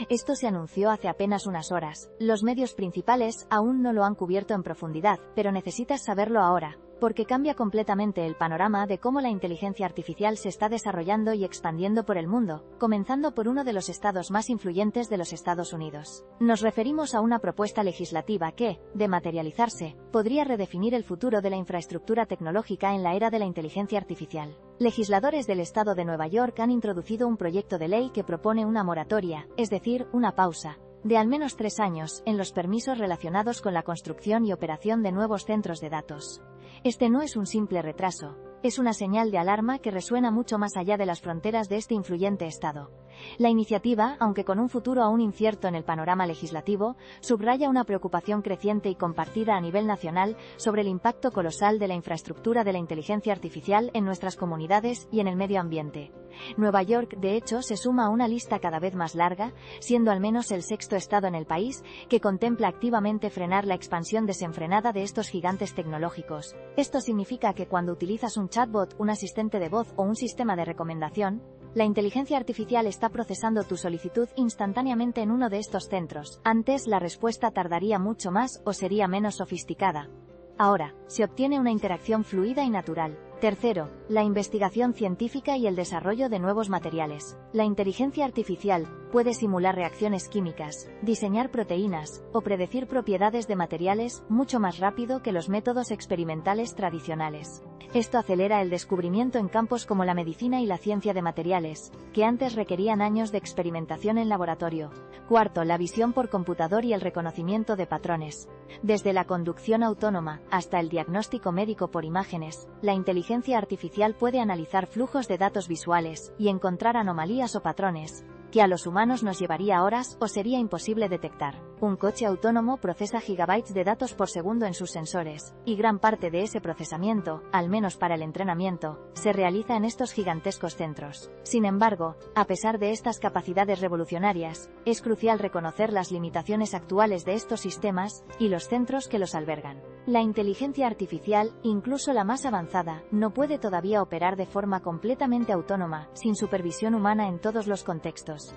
Esto se anunció hace apenas unas horas. Los medios principales aún no lo han cubierto en profundidad, pero necesitas saberlo ahora, porque cambia completamente el panorama de cómo la inteligencia artificial se está desarrollando y expandiendo por el mundo, comenzando por uno de los estados más influyentes de los Estados Unidos. Nos referimos a una propuesta legislativa que, de materializarse, podría redefinir el futuro de la infraestructura tecnológica en la era de la inteligencia artificial. Legisladores del estado de Nueva York han introducido un proyecto de ley que propone una moratoria, es decir, una pausa, de al menos 3 años, en los permisos relacionados con la construcción y operación de nuevos centros de datos. Este no es un simple retraso, es una señal de alarma que resuena mucho más allá de las fronteras de este influyente estado. La iniciativa, aunque con un futuro aún incierto en el panorama legislativo, subraya una preocupación creciente y compartida a nivel nacional sobre el impacto colosal de la infraestructura de la inteligencia artificial en nuestras comunidades y en el medio ambiente. Nueva York, de hecho, se suma a una lista cada vez más larga, siendo al menos el 6º estado en el país que contempla activamente frenar la expansión desenfrenada de estos gigantes tecnológicos. Esto significa que cuando utilizas un chatbot, un asistente de voz o un sistema de recomendación, la inteligencia artificial está procesando tu solicitud instantáneamente en uno de estos centros. Antes, la respuesta tardaría mucho más o sería menos sofisticada. Ahora, se obtiene una interacción fluida y natural. Tercero, la investigación científica y el desarrollo de nuevos materiales. La inteligencia artificial puede simular reacciones químicas, diseñar proteínas o predecir propiedades de materiales mucho más rápido que los métodos experimentales tradicionales. Esto acelera el descubrimiento en campos como la medicina y la ciencia de materiales, que antes requerían años de experimentación en laboratorio. Cuarto, la visión por computador y el reconocimiento de patrones. Desde la conducción autónoma hasta el diagnóstico médico por imágenes, la inteligencia artificial puede analizar flujos de datos visuales y encontrar anomalías o patrones que a los humanos nos llevaría horas o sería imposible detectar. Un coche autónomo procesa gigabytes de datos por segundo en sus sensores, y gran parte de ese procesamiento, al menos para el entrenamiento, se realiza en estos gigantescos centros. Sin embargo, a pesar de estas capacidades revolucionarias, es crucial reconocer las limitaciones actuales de estos sistemas y los centros que los albergan. La inteligencia artificial, incluso la más avanzada, no puede todavía operar de forma completamente autónoma, sin supervisión humana en todos los contextos.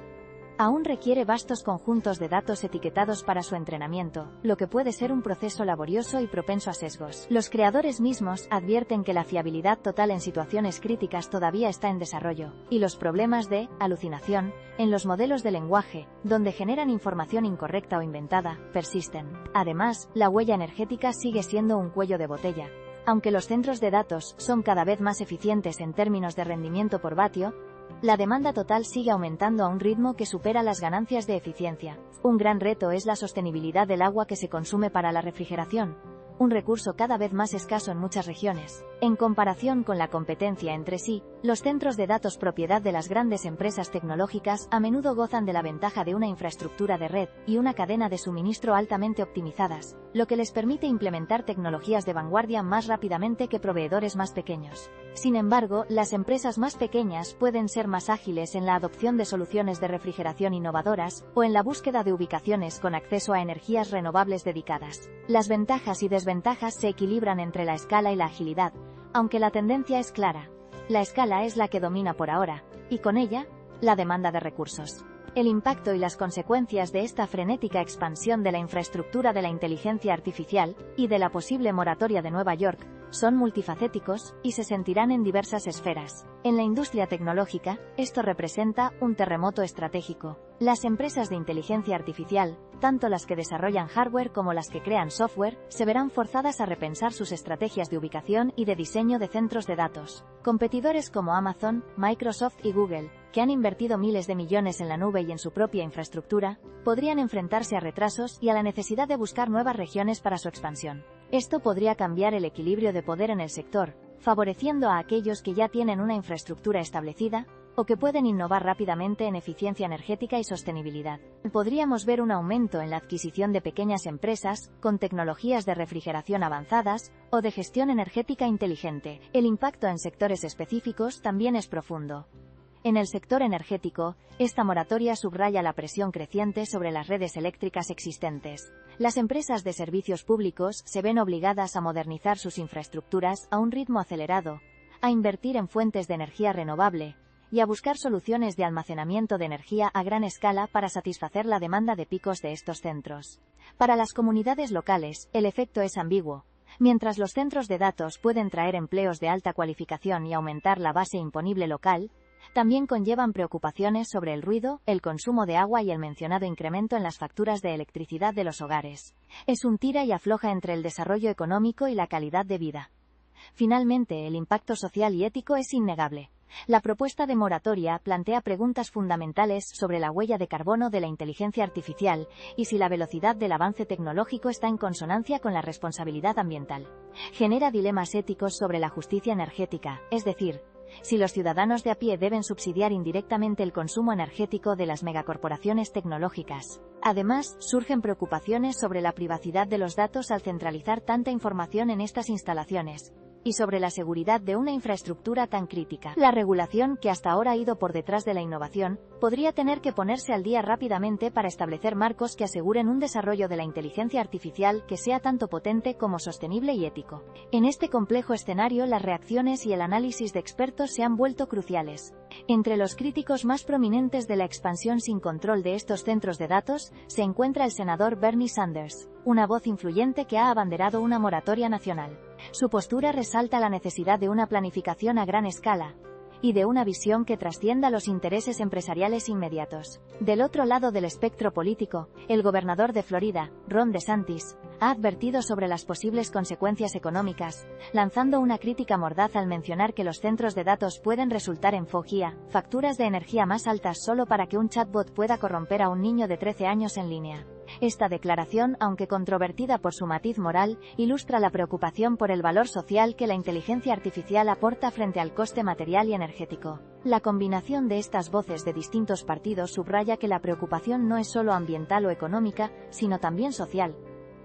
Aún requiere vastos conjuntos de datos etiquetados para su entrenamiento, lo que puede ser un proceso laborioso y propenso a sesgos. Los creadores mismos advierten que la fiabilidad total en situaciones críticas todavía está en desarrollo, y los problemas de alucinación en los modelos de lenguaje, donde generan información incorrecta o inventada, persisten. Además, la huella energética sigue siendo un cuello de botella. Aunque los centros de datos son cada vez más eficientes en términos de rendimiento por vatio, la demanda total sigue aumentando a un ritmo que supera las ganancias de eficiencia. Un gran reto es la sostenibilidad del agua que se consume para la refrigeración, un recurso cada vez más escaso en muchas regiones. En comparación con la competencia entre sí, los centros de datos propiedad de las grandes empresas tecnológicas a menudo gozan de la ventaja de una infraestructura de red y una cadena de suministro altamente optimizadas, lo que les permite implementar tecnologías de vanguardia más rápidamente que proveedores más pequeños. Sin embargo, las empresas más pequeñas pueden ser más ágiles en la adopción de soluciones de refrigeración innovadoras o en la búsqueda de ubicaciones con acceso a energías renovables dedicadas. Las ventajas y desventajas se equilibran entre la escala y la agilidad, aunque la tendencia es clara. La escala es la que domina por ahora, y con ella, la demanda de recursos. El impacto y las consecuencias de esta frenética expansión de la infraestructura de la inteligencia artificial y de la posible moratoria de Nueva York son multifacéticos y se sentirán en diversas esferas. En la industria tecnológica, esto representa un terremoto estratégico. Las empresas de inteligencia artificial, tanto las que desarrollan hardware como las que crean software, se verán forzadas a repensar sus estrategias de ubicación y de diseño de centros de datos. Competidores como Amazon, Microsoft y Google, que han invertido miles de millones en la nube y en su propia infraestructura, podrían enfrentarse a retrasos y a la necesidad de buscar nuevas regiones para su expansión. Esto podría cambiar el equilibrio de poder en el sector, favoreciendo a aquellos que ya tienen una infraestructura establecida, o que pueden innovar rápidamente en eficiencia energética y sostenibilidad. Podríamos ver un aumento en la adquisición de pequeñas empresas, con tecnologías de refrigeración avanzadas, o de gestión energética inteligente. El impacto en sectores específicos también es profundo. En el sector energético, esta moratoria subraya la presión creciente sobre las redes eléctricas existentes. Las empresas de servicios públicos se ven obligadas a modernizar sus infraestructuras a un ritmo acelerado, a invertir en fuentes de energía renovable, y a buscar soluciones de almacenamiento de energía a gran escala para satisfacer la demanda de picos de estos centros. Para las comunidades locales, el efecto es ambiguo. Mientras los centros de datos pueden traer empleos de alta cualificación y aumentar la base imponible local, también conllevan preocupaciones sobre el ruido, el consumo de agua y el mencionado incremento en las facturas de electricidad de los hogares. Es un tira y afloja entre el desarrollo económico y la calidad de vida. Finalmente, el impacto social y ético es innegable. La propuesta de moratoria plantea preguntas fundamentales sobre la huella de carbono de la inteligencia artificial y si la velocidad del avance tecnológico está en consonancia con la responsabilidad ambiental. Genera dilemas éticos sobre la justicia energética, es decir, si los ciudadanos de a pie deben subsidiar indirectamente el consumo energético de las megacorporaciones tecnológicas. Además, surgen preocupaciones sobre la privacidad de los datos al centralizar tanta información en estas instalaciones, y sobre la seguridad de una infraestructura tan crítica. La regulación, que hasta ahora ha ido por detrás de la innovación, podría tener que ponerse al día rápidamente para establecer marcos que aseguren un desarrollo de la inteligencia artificial que sea tanto potente como sostenible y ético. En este complejo escenario, las reacciones y el análisis de expertos se han vuelto cruciales. Entre los críticos más prominentes de la expansión sin control de estos centros de datos, se encuentra el senador Bernie Sanders, una voz influyente que ha abanderado una moratoria nacional. Su postura resalta la necesidad de una planificación a gran escala y de una visión que trascienda los intereses empresariales inmediatos. Del otro lado del espectro político, el gobernador de Florida, Ron DeSantis, ha advertido sobre las posibles consecuencias económicas, lanzando una crítica mordaz al mencionar que los centros de datos pueden resultar en fogía, facturas de energía más altas solo para que un chatbot pueda corromper a un niño de 13 años en línea. Esta declaración, aunque controvertida por su matiz moral, ilustra la preocupación por el valor social que la inteligencia artificial aporta frente al coste material y energético. La combinación de estas voces de distintos partidos subraya que la preocupación no es solo ambiental o económica, sino también social,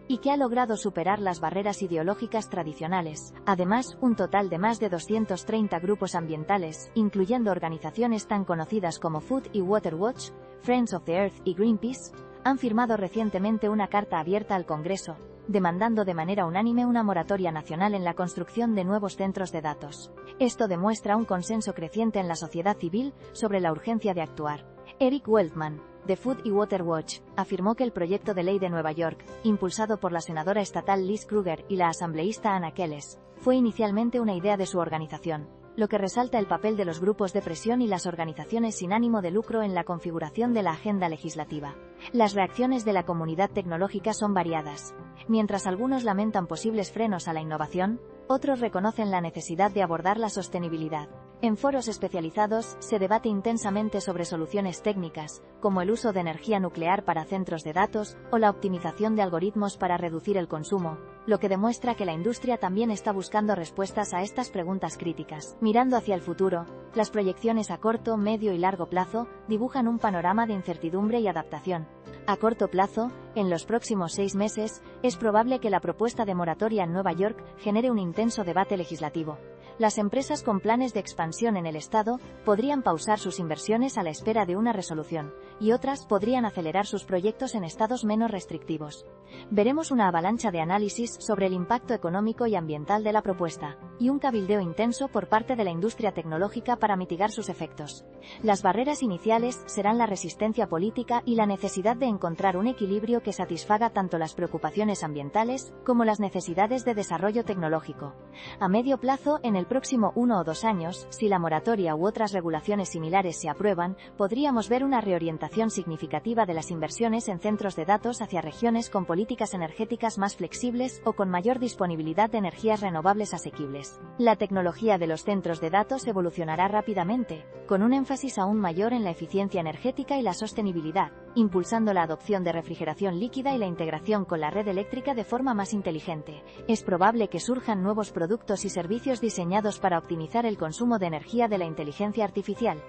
y que ha logrado superar las barreras ideológicas tradicionales. Además, un total de más de 230 grupos ambientales, incluyendo organizaciones tan conocidas como Food y Water Watch, Friends of the Earth y Greenpeace, han firmado recientemente una carta abierta al Congreso, demandando de manera unánime una moratoria nacional en la construcción de nuevos centros de datos. Esto demuestra un consenso creciente en la sociedad civil sobre la urgencia de actuar. Eric Weltman, de Food y Water Watch, afirmó que el proyecto de ley de Nueva York, impulsado por la senadora estatal Liz Krueger y la asambleísta Anna Keles, fue inicialmente una idea de su organización, lo que resalta el papel de los grupos de presión y las organizaciones sin ánimo de lucro en la configuración de la agenda legislativa. Las reacciones de la comunidad tecnológica son variadas. Mientras algunos lamentan posibles frenos a la innovación, otros reconocen la necesidad de abordar la sostenibilidad. En foros especializados, se debate intensamente sobre soluciones técnicas, como el uso de energía nuclear para centros de datos, o la optimización de algoritmos para reducir el consumo, lo que demuestra que la industria también está buscando respuestas a estas preguntas críticas. Mirando hacia el futuro, las proyecciones a corto, medio y largo plazo dibujan un panorama de incertidumbre y adaptación. A corto plazo, en los próximos 6 meses, es probable que la propuesta de moratoria en Nueva York genere un intenso debate legislativo. Las empresas con planes de expansión en el estado podrían pausar sus inversiones a la espera de una resolución, y otras podrían acelerar sus proyectos en estados menos restrictivos. Veremos una avalancha de análisis sobre el impacto económico y ambiental de la propuesta, y un cabildeo intenso por parte de la industria tecnológica para mitigar sus efectos. Las barreras iniciales serán la resistencia política y la necesidad de encontrar un equilibrio que satisfaga tanto las preocupaciones ambientales como las necesidades de desarrollo tecnológico. A medio plazo, en el próximo 1 o 2 años, si la moratoria u otras regulaciones similares se aprueban, podríamos ver una reorientación significativa de las inversiones en centros de datos hacia regiones con políticas energéticas más flexibles o con mayor disponibilidad de energías renovables asequibles. La tecnología de los centros de datos evolucionará rápidamente, con un énfasis aún mayor en la eficiencia energética y la sostenibilidad, impulsando la adopción de refrigeración líquida y la integración con la red eléctrica de forma más inteligente. Es probable que surjan nuevos productos y servicios diseñados para optimizar el consumo de energía de la inteligencia artificial.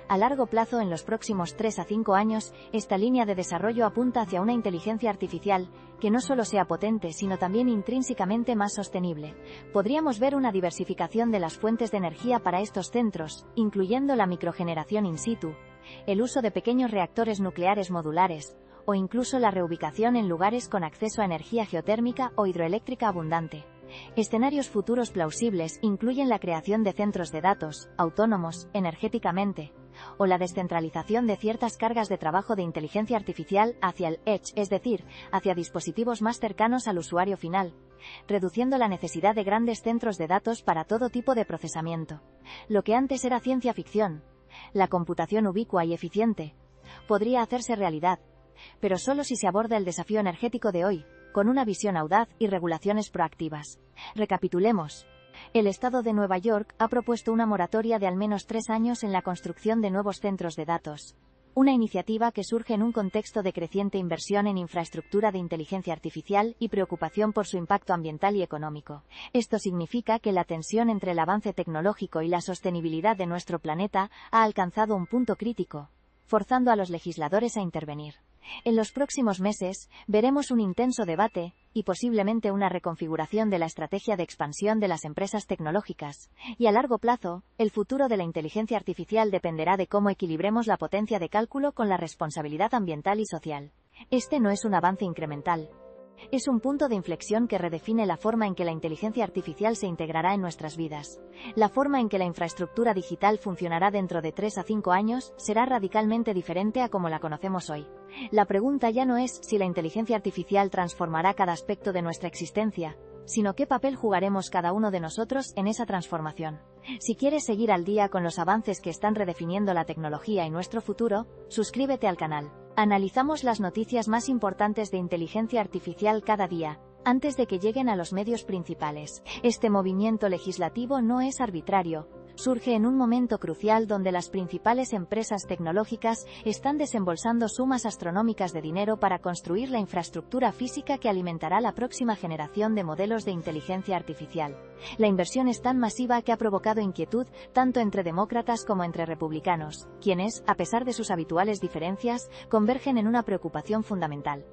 A largo plazo, en los próximos 3 a 5 años, esta línea de desarrollo apunta hacia una inteligencia artificial que no solo sea potente sino también intrínsecamente más sostenible. Podríamos ver una diversificación de las fuentes de energía para estos centros, incluyendo la microgeneración in situ, el uso de pequeños reactores nucleares modulares, o incluso la reubicación en lugares con acceso a energía geotérmica o hidroeléctrica abundante. Escenarios futuros plausibles incluyen la creación de centros de datos, autónomos, energéticamente, o la descentralización de ciertas cargas de trabajo de inteligencia artificial hacia el edge, es decir, hacia dispositivos más cercanos al usuario final, reduciendo la necesidad de grandes centros de datos para todo tipo de procesamiento. Lo que antes era ciencia ficción, la computación ubicua y eficiente, podría hacerse realidad, pero solo si se aborda el desafío energético de hoy, con una visión audaz y regulaciones proactivas. Recapitulemos. El Estado de Nueva York ha propuesto una moratoria de al menos 3 años en la construcción de nuevos centros de datos. Una iniciativa que surge en un contexto de creciente inversión en infraestructura de inteligencia artificial y preocupación por su impacto ambiental y económico. Esto significa que la tensión entre el avance tecnológico y la sostenibilidad de nuestro planeta ha alcanzado un punto crítico, forzando a los legisladores a intervenir. En los próximos meses, veremos un intenso debate, y posiblemente una reconfiguración de la estrategia de expansión de las empresas tecnológicas, y a largo plazo, el futuro de la inteligencia artificial dependerá de cómo equilibremos la potencia de cálculo con la responsabilidad ambiental y social. Este no es un avance incremental. Es un punto de inflexión que redefine la forma en que la inteligencia artificial se integrará en nuestras vidas. La forma en que la infraestructura digital funcionará dentro de 3 a 5 años será radicalmente diferente a como la conocemos hoy. La pregunta ya no es si la inteligencia artificial transformará cada aspecto de nuestra existencia, sino qué papel jugaremos cada uno de nosotros en esa transformación. Si quieres seguir al día con los avances que están redefiniendo la tecnología y nuestro futuro, suscríbete al canal. Analizamos las noticias más importantes de inteligencia artificial cada día, antes de que lleguen a los medios principales. Este movimiento legislativo no es arbitrario. Surge en un momento crucial donde las principales empresas tecnológicas están desembolsando sumas astronómicas de dinero para construir la infraestructura física que alimentará la próxima generación de modelos de inteligencia artificial. La inversión es tan masiva que ha provocado inquietud tanto entre demócratas como entre republicanos, quienes, a pesar de sus habituales diferencias, convergen en una preocupación fundamental: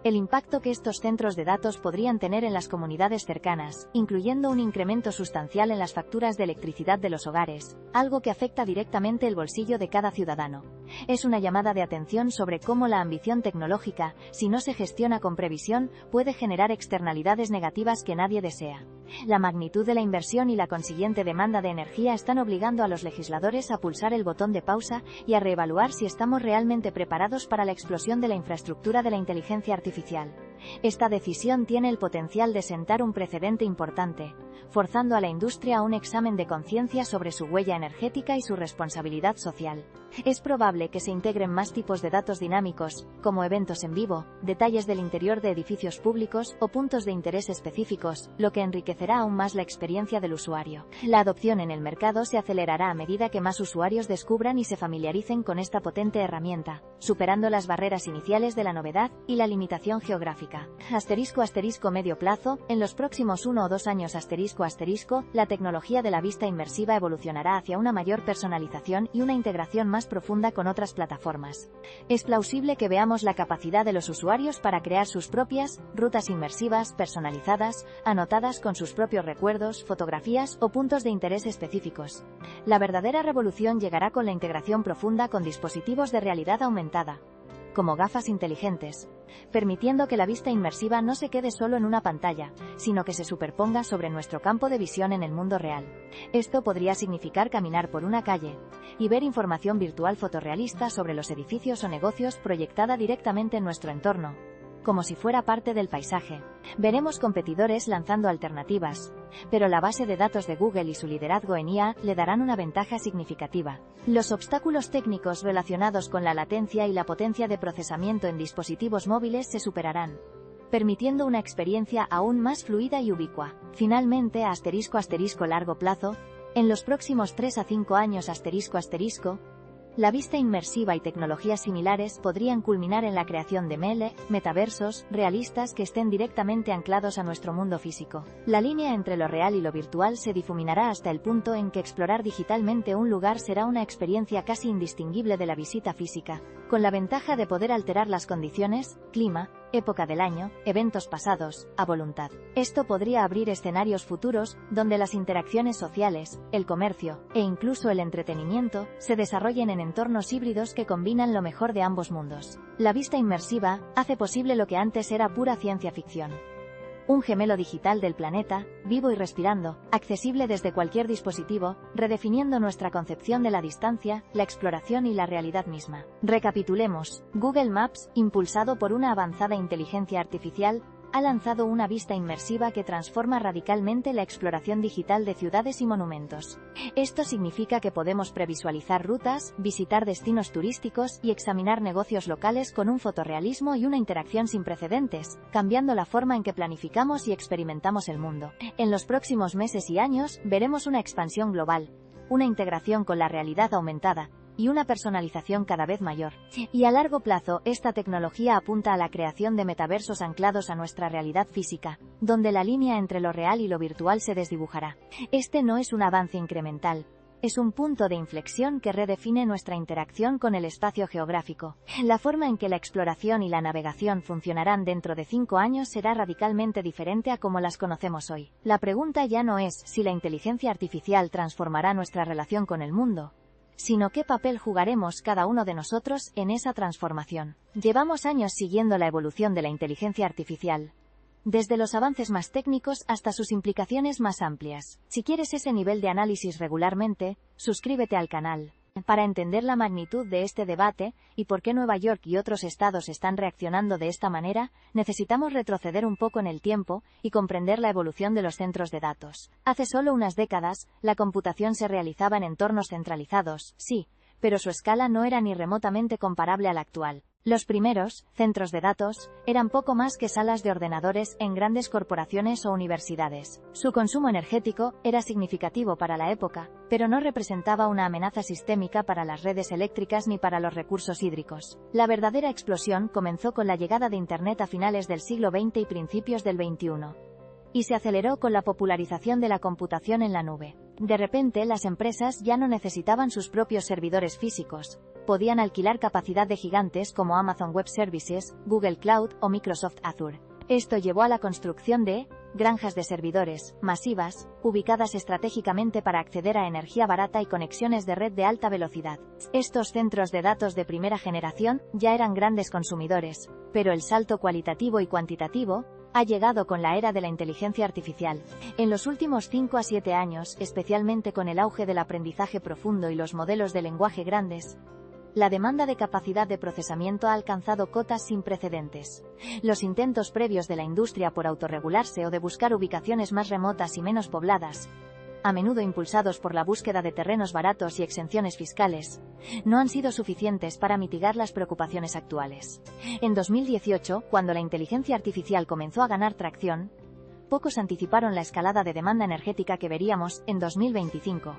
el impacto que estos centros de datos podrían tener en las comunidades cercanas, incluyendo un incremento sustancial en las facturas de electricidad de los hogares, algo que afecta directamente el bolsillo de cada ciudadano. Es una llamada de atención sobre cómo la ambición tecnológica, si no se gestiona con previsión, puede generar externalidades negativas que nadie desea. La magnitud de la inversión y la consiguiente demanda de energía están obligando a los legisladores a pulsar el botón de pausa y a reevaluar si estamos realmente preparados para la explosión de la infraestructura de la inteligencia artificial. Esta decisión tiene el potencial de sentar un precedente importante, forzando a la industria a un examen de conciencia sobre su huella energética y su responsabilidad social. Es probable que se integren más tipos de datos dinámicos, como eventos en vivo, detalles del interior de edificios públicos o puntos de interés específicos, lo que enriquecerá aún más la experiencia del usuario. La adopción en el mercado se acelerará a medida que más usuarios descubran y se familiaricen con esta potente herramienta, superando las barreras iniciales de la novedad y la limitación geográfica. Medio plazo, en los próximos 1 o 2 años la tecnología de la vista inmersiva evolucionará hacia una mayor personalización y una integración más profunda con otras plataformas. Es plausible que veamos la capacidad de los usuarios para crear sus propias rutas inmersivas personalizadas, anotadas con sus propios recuerdos, fotografías o puntos de interés específicos. La verdadera revolución llegará con la integración profunda con dispositivos de realidad aumentada, como gafas inteligentes, permitiendo que la vista inmersiva no se quede solo en una pantalla, sino que se superponga sobre nuestro campo de visión en el mundo real. Esto podría significar caminar por una calle y ver información virtual fotorrealista sobre los edificios o negocios proyectada directamente en nuestro entorno, como si fuera parte del paisaje. Veremos competidores lanzando alternativas, pero la base de datos de Google y su liderazgo en IA le darán una ventaja significativa. Los obstáculos técnicos relacionados con la latencia y la potencia de procesamiento en dispositivos móviles se superarán, permitiendo una experiencia aún más fluida y ubicua. Finalmente, largo plazo, en los próximos 3 a 5 años la vista inmersiva y tecnologías similares podrían culminar en la creación de metaversos realistas que estén directamente anclados a nuestro mundo físico. La línea entre lo real y lo virtual se difuminará hasta el punto en que explorar digitalmente un lugar será una experiencia casi indistinguible de la visita física, con la ventaja de poder alterar las condiciones, clima, época del año, eventos pasados, a voluntad. Esto podría abrir escenarios futuros, donde las interacciones sociales, el comercio, e incluso el entretenimiento, se desarrollen en entornos híbridos que combinan lo mejor de ambos mundos. La vista inmersiva hace posible lo que antes era pura ciencia ficción. un gemelo digital del planeta, vivo y respirando, accesible desde cualquier dispositivo, redefiniendo nuestra concepción de la distancia, la exploración y la realidad misma. Recapitulemos. Google Maps, impulsado por una avanzada inteligencia artificial, ha lanzado una vista inmersiva que transforma radicalmente la exploración digital de ciudades y monumentos. Esto significa que podemos previsualizar rutas, visitar destinos turísticos y examinar negocios locales con un fotorrealismo y una interacción sin precedentes, cambiando la forma en que planificamos y experimentamos el mundo. En los próximos meses y años, veremos una expansión global, una integración con la realidad aumentada, y una personalización cada vez mayor. Y a largo plazo, esta tecnología apunta a la creación de metaversos anclados a nuestra realidad física, donde la línea entre lo real y lo virtual se desdibujará. Este no es un avance incremental, es un punto de inflexión que redefine nuestra interacción con el espacio geográfico. La forma en que la exploración y la navegación funcionarán dentro de 5 años será radicalmente diferente a como las conocemos hoy. La pregunta ya no es si la inteligencia artificial transformará nuestra relación con el mundo, sino qué papel jugaremos cada uno de nosotros en esa transformación. Llevamos años siguiendo la evolución de la inteligencia artificial, desde los avances más técnicos hasta sus implicaciones más amplias. Si quieres ese nivel de análisis regularmente, suscríbete al canal. Para entender la magnitud de este debate, y por qué Nueva York y otros estados están reaccionando de esta manera, necesitamos retroceder un poco en el tiempo y comprender la evolución de los centros de datos. Hace solo unas décadas, la computación se realizaba en entornos centralizados, sí, pero su escala no era ni remotamente comparable a la actual. Los primeros centros de datos eran poco más que salas de ordenadores en grandes corporaciones o universidades. Su consumo energético era significativo para la época, pero no representaba una amenaza sistémica para las redes eléctricas ni para los recursos hídricos. La verdadera explosión comenzó con la llegada de Internet a finales del siglo XX y principios del XXI. Y se aceleró con la popularización de la computación en la nube. De repente, las empresas ya no necesitaban sus propios servidores físicos. Podían alquilar capacidad de gigantes como Amazon Web Services, Google Cloud o Microsoft Azure. Esto llevó a la construcción de granjas de servidores masivas, ubicadas estratégicamente para acceder a energía barata y conexiones de red de alta velocidad. Estos centros de datos de primera generación ya eran grandes consumidores, pero el salto cualitativo y cuantitativo ha llegado con la era de la inteligencia artificial. En los últimos 5 a 7 años, especialmente con el auge del aprendizaje profundo y los modelos de lenguaje grandes, la demanda de capacidad de procesamiento ha alcanzado cotas sin precedentes. Los intentos previos de la industria por autorregularse o de buscar ubicaciones más remotas y menos pobladas, a menudo impulsados por la búsqueda de terrenos baratos y exenciones fiscales, no han sido suficientes para mitigar las preocupaciones actuales. En 2018, cuando la inteligencia artificial comenzó a ganar tracción, pocos anticiparon la escalada de demanda energética que veríamos en 2025.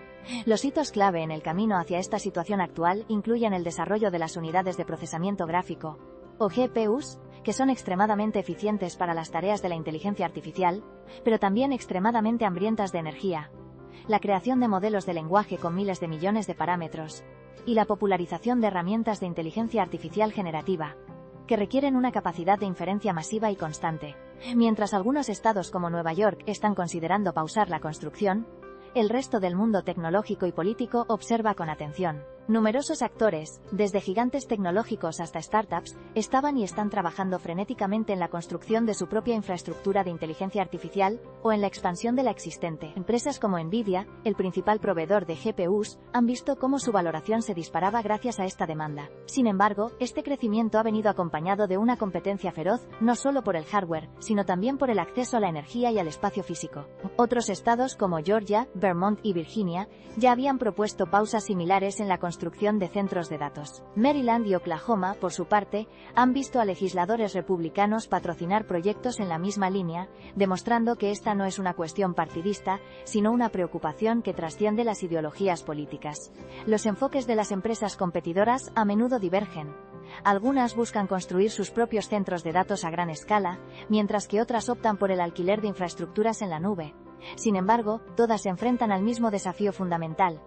Los hitos clave en el camino hacia esta situación actual incluyen el desarrollo de las unidades de procesamiento gráfico, o GPUs, que son extremadamente eficientes para las tareas de la inteligencia artificial, pero también extremadamente hambrientas de energía, la creación de modelos de lenguaje con miles de millones de parámetros, y la popularización de herramientas de inteligencia artificial generativa, que requieren una capacidad de inferencia masiva y constante. Mientras algunos estados como Nueva York están considerando pausar la construcción, el resto del mundo tecnológico y político observa con atención. Numerosos actores, desde gigantes tecnológicos hasta startups, estaban y están trabajando frenéticamente en la construcción de su propia infraestructura de inteligencia artificial, o en la expansión de la existente. Empresas como Nvidia, el principal proveedor de GPUs, han visto cómo su valoración se disparaba gracias a esta demanda. Sin embargo, este crecimiento ha venido acompañado de una competencia feroz, no solo por el hardware, sino también por el acceso a la energía y al espacio físico. Otros estados como Georgia, Vermont y Virginia, ya habían propuesto pausas similares en la construcción de centros de datos. Maryland y Oklahoma, por su parte, han visto a legisladores republicanos patrocinar proyectos en la misma línea, demostrando que esta no es una cuestión partidista, sino una preocupación que trasciende las ideologías políticas. Los enfoques de las empresas competidoras a menudo divergen. Algunas buscan construir sus propios centros de datos a gran escala, mientras que otras optan por el alquiler de infraestructuras en la nube. Sin embargo, todas se enfrentan al mismo desafío fundamental: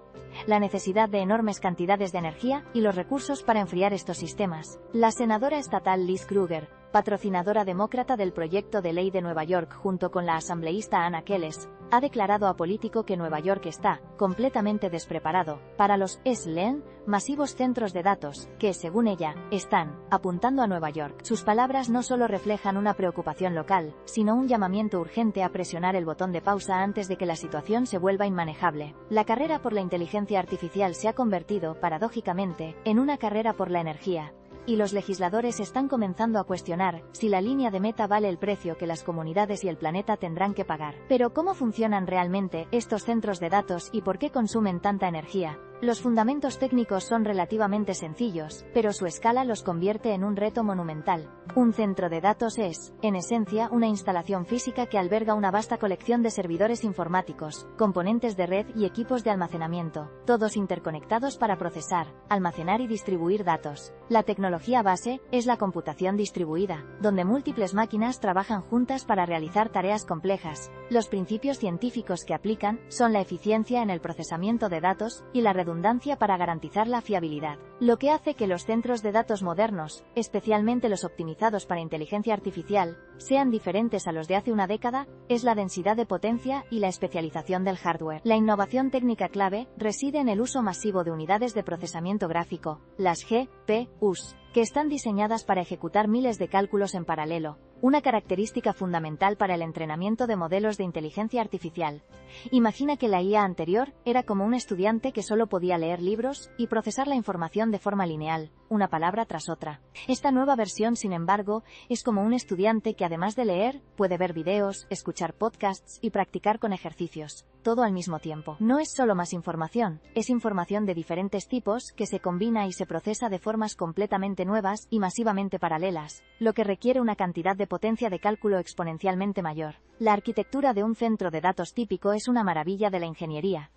la necesidad de enormes cantidades de energía y los recursos para enfriar estos sistemas. La senadora estatal Liz Krueger, patrocinadora demócrata del proyecto de ley de Nueva York junto con la asambleísta Anna Keles, ha declarado a Político que Nueva York está completamente despreparado para los SLEN, masivos centros de datos, que, según ella, están apuntando a Nueva York. Sus palabras no solo reflejan una preocupación local, sino un llamamiento urgente a presionar el botón de pausa antes de que la situación se vuelva inmanejable. La carrera por la inteligencia artificial se ha convertido, paradójicamente, en una carrera por la energía. Y los legisladores están comenzando a cuestionar si la línea de meta vale el precio que las comunidades y el planeta tendrán que pagar. Pero ¿cómo funcionan realmente estos centros de datos y por qué consumen tanta energía? Los fundamentos técnicos son relativamente sencillos, pero su escala los convierte en un reto monumental. Un centro de datos es, en esencia, una instalación física que alberga una vasta colección de servidores informáticos, componentes de red y equipos de almacenamiento, todos interconectados para procesar, almacenar y distribuir datos. La tecnología base es la computación distribuida, donde múltiples máquinas trabajan juntas para realizar tareas complejas. Los principios científicos que aplican son la eficiencia en el procesamiento de datos y la redundancia para garantizar la fiabilidad. Lo que hace que los centros de datos modernos, especialmente los optimizados para inteligencia artificial, sean diferentes a los de hace una década, es la densidad de potencia y la especialización del hardware. La innovación técnica clave reside en el uso masivo de unidades de procesamiento gráfico, las GPUs, que están diseñadas para ejecutar miles de cálculos en paralelo, una característica fundamental para el entrenamiento de modelos de inteligencia artificial. Imagina que la IA anterior era como un estudiante que solo podía leer libros y procesar la información de forma lineal, una palabra tras otra. Esta nueva versión, sin embargo, es como un estudiante que además de leer, puede ver videos, escuchar podcasts y practicar con ejercicios, todo al mismo tiempo. No es solo más información, es información de diferentes tipos que se combina y se procesa de formas completamente nuevas y masivamente paralelas, lo que requiere una cantidad de potencia de cálculo exponencialmente mayor. La arquitectura de un centro de datos típico es una maravilla de la ingeniería.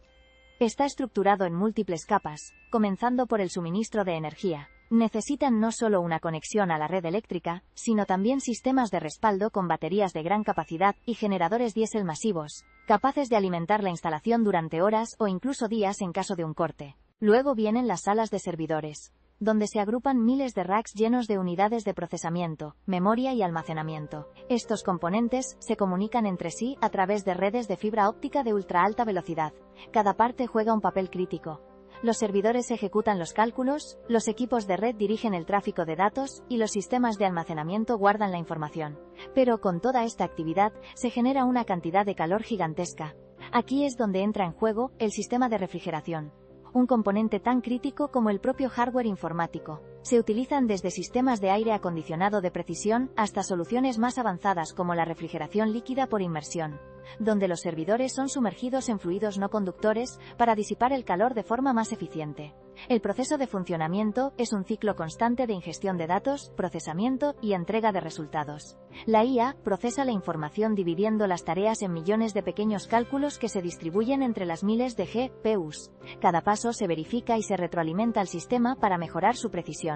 Está estructurado en múltiples capas, comenzando por el suministro de energía. Necesitan no solo una conexión a la red eléctrica, sino también sistemas de respaldo con baterías de gran capacidad y generadores diésel masivos, capaces de alimentar la instalación durante horas o incluso días en caso de un corte. Luego vienen las salas de servidores, donde se agrupan miles de racks llenos de unidades de procesamiento, memoria y almacenamiento. Estos componentes se comunican entre sí a través de redes de fibra óptica de ultra alta velocidad. Cada parte juega un papel crítico. Los servidores ejecutan los cálculos, los equipos de red dirigen el tráfico de datos y los sistemas de almacenamiento guardan la información. Pero con toda esta actividad se genera una cantidad de calor gigantesca. Aquí es donde entra en juego el sistema de refrigeración, un componente tan crítico como el propio hardware informático. Se utilizan desde sistemas de aire acondicionado de precisión hasta soluciones más avanzadas como la refrigeración líquida por inmersión, donde los servidores son sumergidos en fluidos no conductores para disipar el calor de forma más eficiente. El proceso de funcionamiento es un ciclo constante de ingestión de datos, procesamiento y entrega de resultados. La IA procesa la información dividiendo las tareas en millones de pequeños cálculos que se distribuyen entre las miles de GPUs. Cada paso se verifica y se retroalimenta al sistema para mejorar su precisión.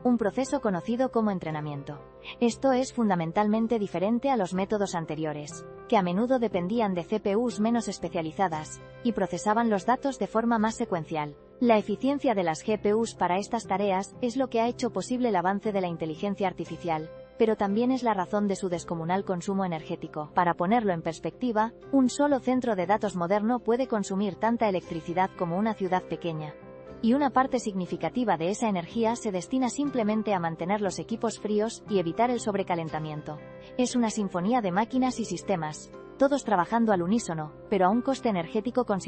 Un proceso conocido como entrenamiento. Esto es fundamentalmente diferente a los métodos anteriores, que a menudo dependían de CPUs menos especializadas y procesaban los datos de forma más secuencial. La eficiencia de las GPUs para estas tareas es lo que ha hecho posible el avance de la inteligencia artificial, pero también es la razón de su descomunal consumo energético. Para ponerlo en perspectiva, un solo centro de datos moderno puede consumir tanta electricidad como una ciudad pequeña. Y una parte significativa de esa energía se destina simplemente a mantener los equipos fríos y evitar el sobrecalentamiento. Es una sinfonía de máquinas y sistemas, todos trabajando al unísono, pero a un coste energético considerable.